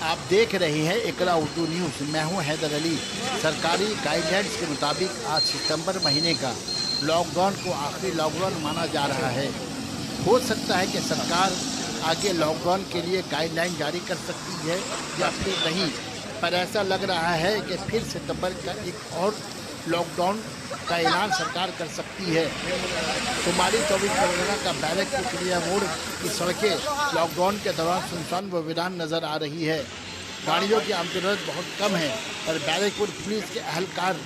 आप देख रहे हैं इकरा उर्दू न्यूज़। मैं हूं हैदर अली। सरकारी गाइडलाइंस के मुताबिक आज सितंबर महीने का लॉकडाउन को आखिरी लॉकडाउन माना जा रहा है। हो सकता है कि सरकार आगे लॉकडाउन के लिए गाइडलाइन जारी कर सकती है या फिर नहीं, पर ऐसा लग रहा है कि फिर सितंबर का एक और लॉकडाउन का ऐलान सरकार कर सकती है। शुमाली 24 परगना का बैरकपुर चिड़िया मोड़ की सड़कें लॉकडाउन के दौरान सुनसान व वीरान नजर आ रही है। गाड़ियों की आमदोरफ्त बहुत कम है, पर बैरकपुर पुलिस के अहलकार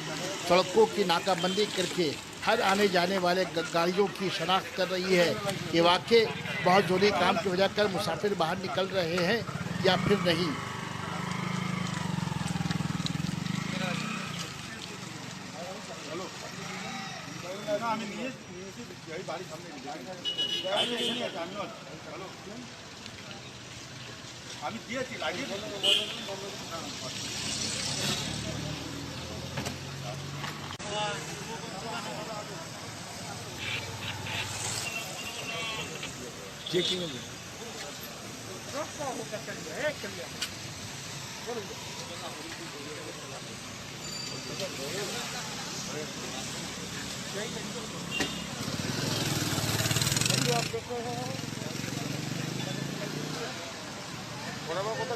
सड़कों की नाकाबंदी करके हर आने जाने वाले गाड़ियों की शनाख्त कर रही है कि वाकई बहुत जरूरी काम की वजह कर मुसाफिर बाहर निकल रहे हैं या फिर नहीं। थोड़ा बहुत